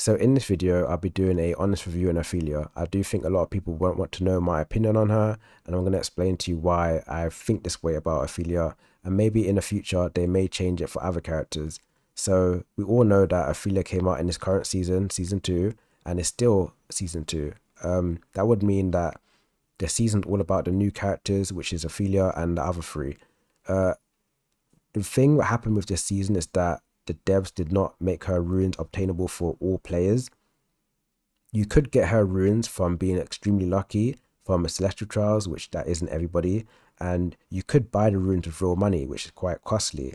So in this video, I'll be doing a honest review on Ophelia. I do think a lot of people won't want to know my opinion on her, and I'm going to explain to you why I think this way about Ophelia, and maybe in the future they may change it for other characters. So we all know that Ophelia came out in this current season, season 2, and it's still season 2. That would mean that the season's all about the new characters, which is Ophelia and the other three. The thing that happened with this season is that the devs did not make her runes obtainable for all players. You could get her runes from being extremely lucky from a Celestial Trials, which that isn't everybody, and you could buy the runes with real money, which is quite costly.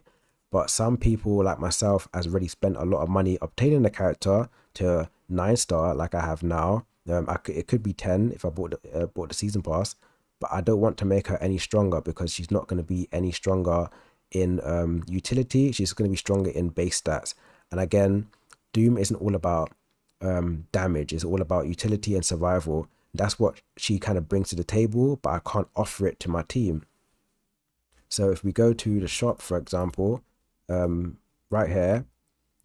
But some people like myself has already spent a lot of money obtaining the character to 9-star like I have now. It could be 10 if I bought the season pass, but I don't want to make her any stronger because she's not going to be any stronger in utility. She's going to be stronger in base stats. And again, Doom isn't all about damage. It's all about utility and survival. That's what she kind of brings to the table, but I can't offer it to my team. So if we go to the shop, for example, right here,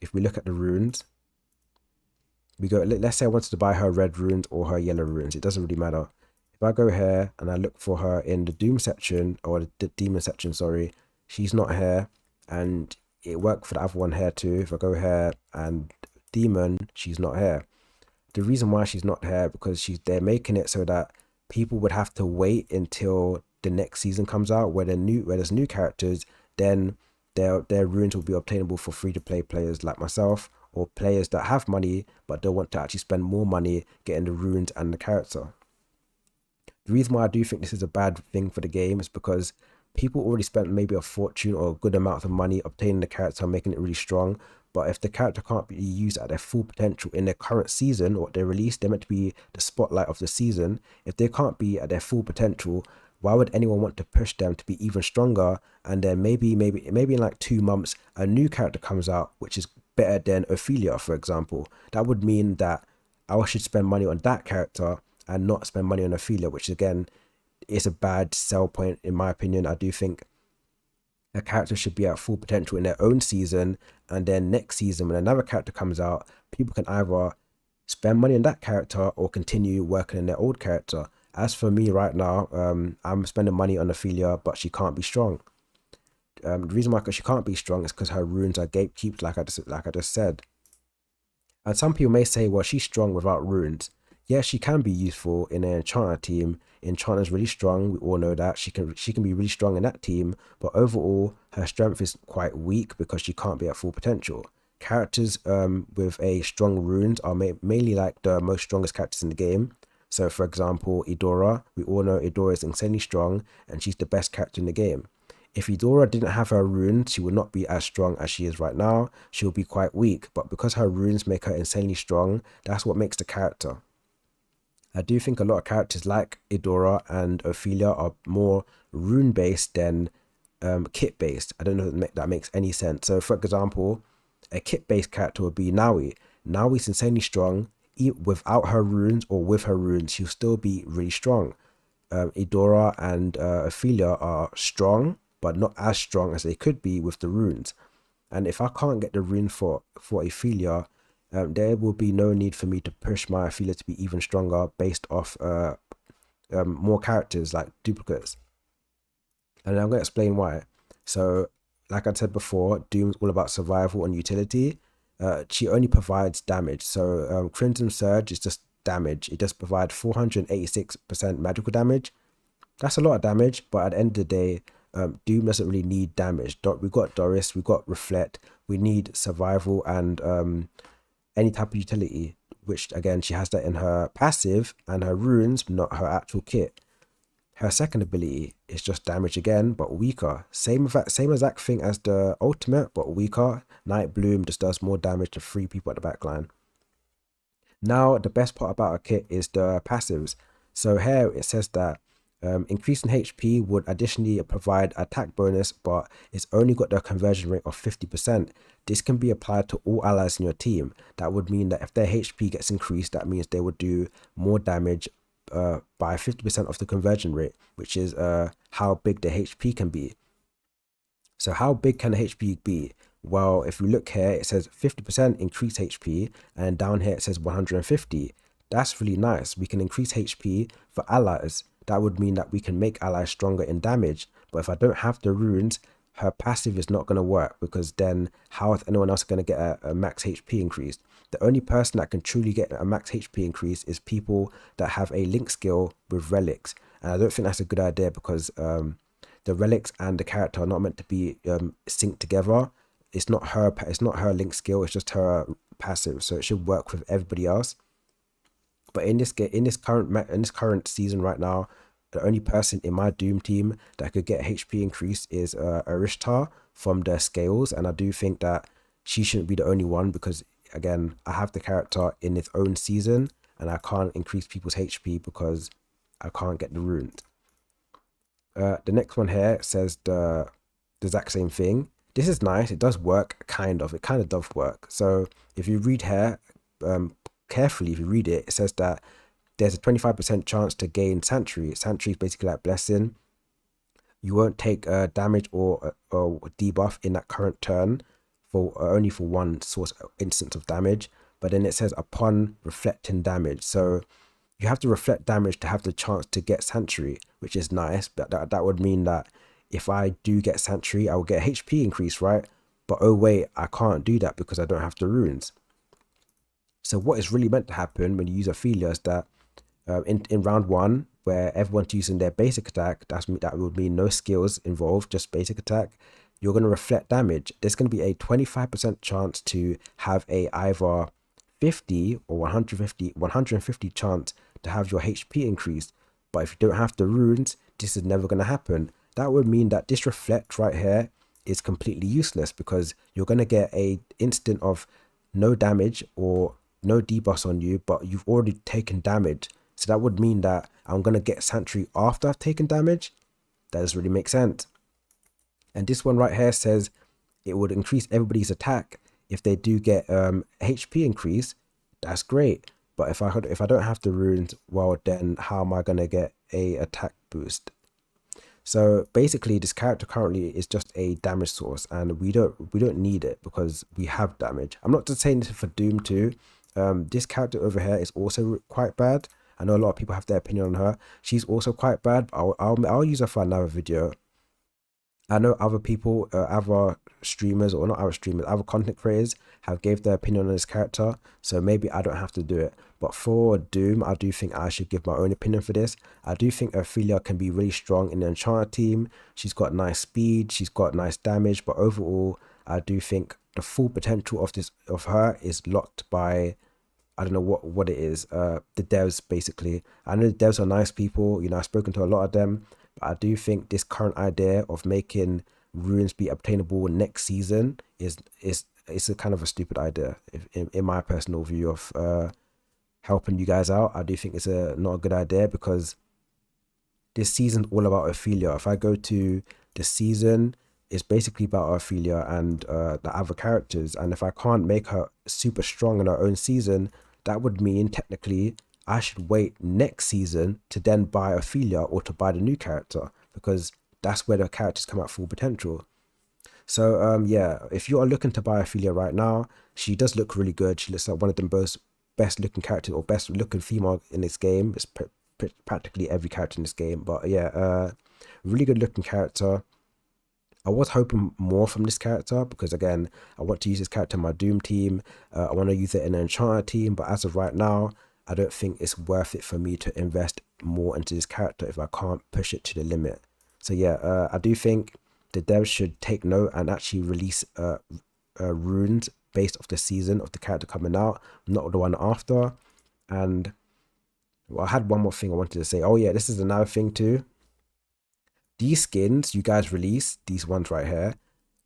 if we look at the runes, we go, let's say I wanted to buy her red runes or her yellow runes. It doesn't really matter. If I go here and I look for her in the Doom section, or the demon section, sorry, she's not here, and it worked for the other one here too. If I go here and demon, she's not here. The reason why she's not here because they're making it so that people would have to wait until the next season comes out where there's new characters. Then their runes will be obtainable for free-to-play players like myself, or players that have money but don't want to actually spend more money getting the runes and the character. The reason why I do think this is a bad thing for the game is because people already spent maybe a fortune or a good amount of money obtaining the character and making it really strong. But if the character can't be used at their full potential in their current season, or they released, they're meant to be the spotlight of the season. If they can't be at their full potential, why would anyone want to push them to be even stronger? And then maybe in like 2 months, a new character comes out, which is better than Ophelia, for example. That would mean that I should spend money on that character and not spend money on Ophelia, which again is a bad sell point in my opinion. I do think a character should be at full potential in their own season, and then next season when another character comes out, people can either spend money on that character or continue working on their old character. As for me right now, I'm spending money on Ophelia, but she can't be strong. The reason why she can't be strong is because her runes are gatekeeped, like I just said. And some people may say, well, she's strong without runes. Yeah, she can be useful in an enchanter team. Enchanter's really strong. We all know that she can be really strong in that team. But overall, her strength is quite weak because she can't be at full potential. Characters with a strong runes are mainly like the most strongest characters in the game. So, for example, Eudora. We all know Eudora is insanely strong, and she's the best character in the game. If Eudora didn't have her runes, she would not be as strong as she is right now. She will be quite weak, but because her runes make her insanely strong, that's what makes the character. I do think a lot of characters like Eudora and Ophelia are more rune-based than kit-based. I don't know if that makes any sense. So, for example, a kit-based character would be Nawi. Nawi's insanely strong. Without her runes or with her runes, she'll still be really strong. Eudora and Ophelia are strong, but not as strong as they could be with the runes. And if I can't get the rune for Ophelia, there will be no need for me to push my Ophelia to be even stronger based off more characters like duplicates. And I'm going to explain why. So, like I said before, Doom's all about survival and utility. She only provides damage. So Crimson Surge is just damage. It just provides 486% magical damage. That's a lot of damage, but at the end of the day, Doom doesn't really need damage. We got Doris, we got Reflect. We need survival and any type of utility, which again, she has that in her passive and her runes, not her actual kit. Her second ability is just damage again, but weaker. Same exact thing as the ultimate, but weaker. Night Bloom just does more damage to 3 people at the backline. Now, the best part about her kit is the passives. So here it says that increasing HP would additionally provide attack bonus, but it's only got the conversion rate of 50%. This can be applied to all allies in your team. That would mean that if their HP gets increased, that means they would do more damage by 50% of the conversion rate, which is how big the HP can be. So how big can the HP be? Well, if we look here, it says 50% increase HP, and down here it says 150. That's really nice. We can increase HP for allies. That would mean that we can make allies stronger in damage. But if I don't have the runes, her passive is not going to work, because then how is anyone else going to get a max HP increase? The only person that can truly get a max HP increase is people that have a link skill with relics. And I don't think that's a good idea, because the relics and the character are not meant to be synced together. It's not her link skill, it's just her passive, so it should work with everybody else. But in this current season right now, the only person in my Doom team that could get HP increase is Arishtar from the scales, and I do think that she shouldn't be the only one, because again, I have the character in its own season and I can't increase people's HP because I can't get the runes. The next one here says the exact same thing. This is nice. It does work, kind of. It kind of does work. So if you read here carefully, if you read it, it says that there's a 25% chance to gain Sanctuary. Sanctuary is basically like Blessing. You won't take damage or debuff in that current turn for only for one source instance of damage. But then it says upon reflecting damage. So you have to reflect damage to have the chance to get Sanctuary, which is nice. But that would mean that if I do get Sanctuary, I will get HP increase, right? But oh wait, I can't do that because I don't have the runes. So what is really meant to happen when you use Ophelia is that in round one, where everyone's using their basic attack, that would mean no skills involved, just basic attack. You're going to reflect damage. There's going to be a 25% chance to have a either 50 or 150 chance to have your HP increased. But if you don't have the runes, this is never going to happen. That would mean that this reflect right here is completely useless, because you're going to get a instant of no damage or no debuffs on you, but you've already taken damage. So that would mean that I'm going to get Sanctuary after I've taken damage. That doesn't really make sense. And this one right here says it would increase everybody's attack if they do get HP increase. That's great. But if I don't have the runes, well, then how am I going to get a attack boost? So basically, this character currently is just a damage source, and we don't need it because we have damage. I'm not just saying this for Doom 2. This character over here is also quite bad. I know a lot of people have their opinion on her. She's also quite bad. But I'll use her for another video. I know other people, other streamers, or not other streamers, other content creators have gave their opinion on this character, so maybe I don't have to do it. But for Doom, I do think I should give my own opinion for this. I do think Ophelia can be really strong in the Enchanter team. She's got nice speed, she's got nice damage, but overall, I do think the full potential of her is locked by, I don't know what it is, the devs basically. I know the devs are nice people, you know, I've spoken to a lot of them, but I do think this current idea of making runes be obtainable next season is a kind of a stupid idea, in my personal view of helping you guys out. I do think it's not a good idea, because this season's all about Ophelia. If I go to the season, it's basically about Ophelia and the other characters, and if I can't make her super strong in her own season, that would mean technically I should wait next season to then buy Ophelia or to buy the new character, because that's where the characters come at full potential. So yeah, if you are looking to buy Ophelia right now, she does look really good. She looks like one of the best looking characters, or best looking female in this game. It's practically every character in this game, but yeah, really good looking character. I was hoping more from this character, because again, I want to use this character in my Doom team. I want to use it in an Enchanter team, but as of right now, I don't think it's worth it for me to invest more into this character if I can't push it to the limit. So yeah, I do think the devs should take note and actually release runes based off the season of the character coming out, not the one after. And well, I had one more thing I wanted to say. Oh yeah, this is another thing too. These skins you guys release, these ones right here,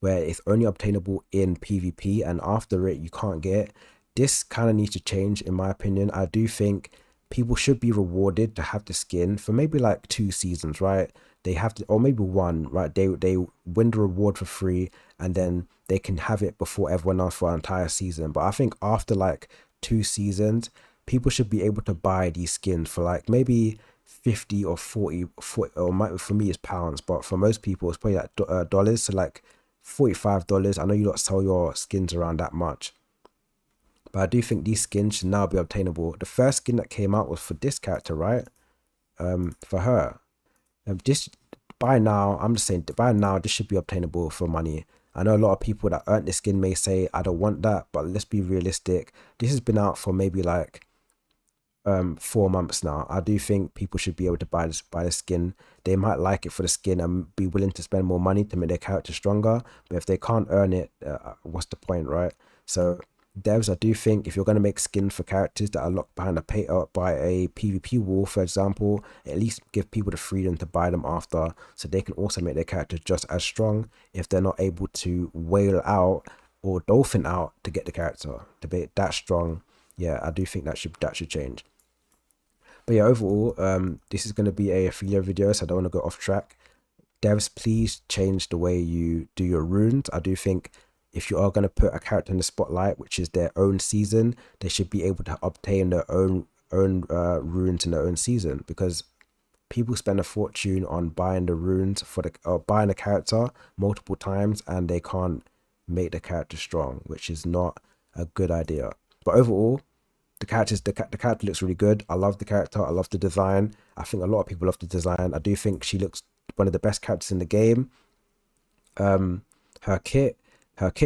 where it's only obtainable in PvP and after it you can't get, this kind of needs to change in my opinion. I do think people should be rewarded to have the skin for maybe like 2 seasons, right? They have to, or maybe 1, right? They win the reward for free, and then they can have it before everyone else for an entire season. But I think after like 2 seasons, people should be able to buy these skins for like maybe 50 or 40, or for me it's pounds, but for most people it's probably like dollars. So like $45. I know you lot sell your skins around that much, but I do think these skins should now be obtainable. The first skin that came out was for this character, right? For her. This by now, I'm just saying, by now this should be obtainable for money. I know a lot of people that earned this skin may say I don't want that, but let's be realistic. This has been out for maybe like 4 months now. I do think people should be able to buy the skin. They might like it for the skin and be willing to spend more money to make their character stronger, but if they can't earn it, what's the point, right? So devs, I do think if you're going to make skins for characters that are locked behind by a PvP wall, for example, at least give people the freedom to buy them after, so they can also make their characters just as strong if they're not able to whale out or dolphin out to get the character to be that strong. Yeah, I do think that should change. But yeah, overall, this is going to be a Ophelia video, so I don't want to go off track. Devs, please change the way you do your runes. I do think if you are going to put a character in the spotlight, which is their own season, they should be able to obtain their own runes in their own season, because people spend a fortune on buying the runes for buying a character multiple times, and they can't make the character strong, which is not a good idea. But overall, the character looks really good. I love the character. I love the design. I think a lot of people love the design. I do think she looks one of the best characters in the game. Her kit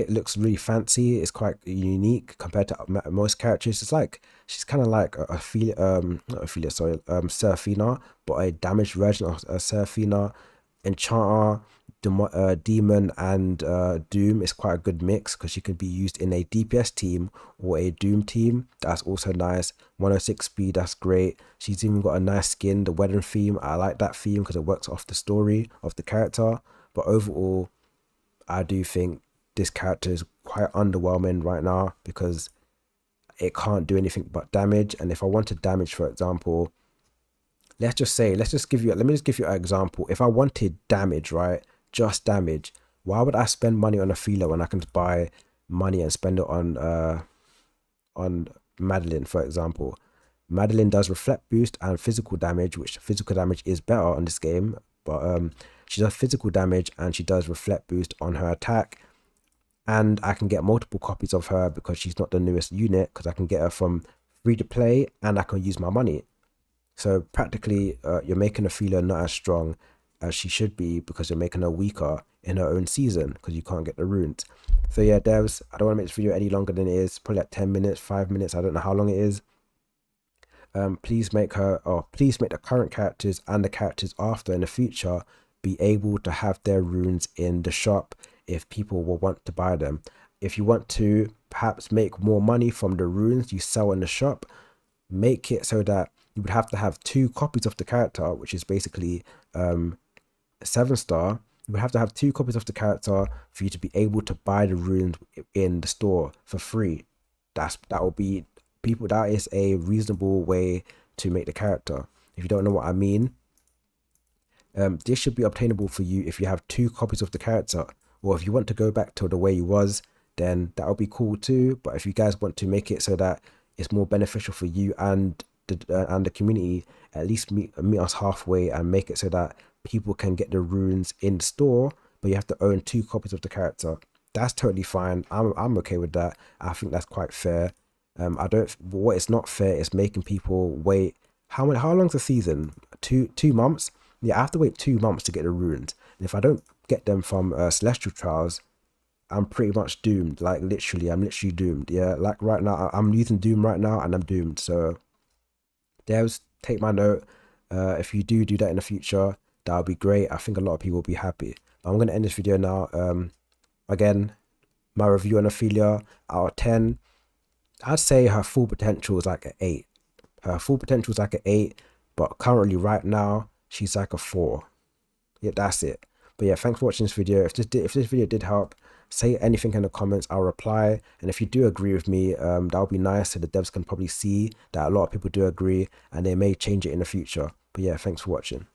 looks really fancy. It's quite unique compared to most characters. It's like she's kind of like Ophelia, not Ophelia, sorry, Seraphina, but a damaged version of Seraphina. Enchanter, Demon, and Doom is quite a good mix, because she can be used in a DPS team or a Doom team. That's also nice. 106 speed, that's great. She's even got a nice skin, the wedding theme. I like that theme because it works off the story of the character. But overall, I do think this character is quite underwhelming right now, because it can't do anything but damage. And if I wanted damage, for example, let me just give you an example. If I wanted damage, right, just damage, why would I spend money on Ophelia when I can buy money and spend it on Madeline, for example? Madeline does reflect boost and physical damage, which physical damage is better on this game, but she does physical damage and she does reflect boost on her attack. And I can get multiple copies of her because she's not the newest unit, because I can get her from free to play and I can use my money. So practically, you're making Ophelia not as strong as she should be, because you're making her weaker in her own season because you can't get the runes. So yeah, devs, I don't want to make this video any longer than it is. Probably like 10 minutes, 5 minutes. I don't know how long it is. Please make the current characters and the characters after in the future be able to have their runes in the shop if people will want to buy them. If you want to perhaps make more money from the runes you sell in the shop, make it so that you would have to have 2 copies of the character, which is basically 7-star. You would have to have 2 copies of the character for you to be able to buy the runes in the store for free. That is a reasonable way to make the character. If you don't know what I mean, this should be obtainable for you if you have 2 copies of the character. Or if you want to go back to the way you was, then that would be cool too. But if you guys want to make it so that it's more beneficial for you and the community, at least meet us halfway and make it so that people can get the runes in store, but you have to own 2 copies of the character. That's totally fine. I'm okay with that. I think that's quite fair. What is not fair is making people wait. How long's the season? 2 months? Yeah, I have to wait 2 months to get the runes. And if I don't get them from Celestial Trials, I'm pretty much doomed. Like literally, I'm literally doomed. Yeah, like right now, I'm using Doom right now and I'm doomed. So devs, take my note. If you do that in the future, that would be great. I think a lot of people will be happy. But I'm going to end this video now. Again, my review on Ophelia, out of 10, I'd say her full potential is like an 8. Her full potential is like an 8, but currently right now, she's like a 4. Yeah, that's it. But yeah, thanks for watching this video. If this video did help, say anything in the comments, I'll reply. And if you do agree with me, that would be nice, so the devs can probably see that a lot of people do agree and they may change it in the future. But yeah, thanks for watching.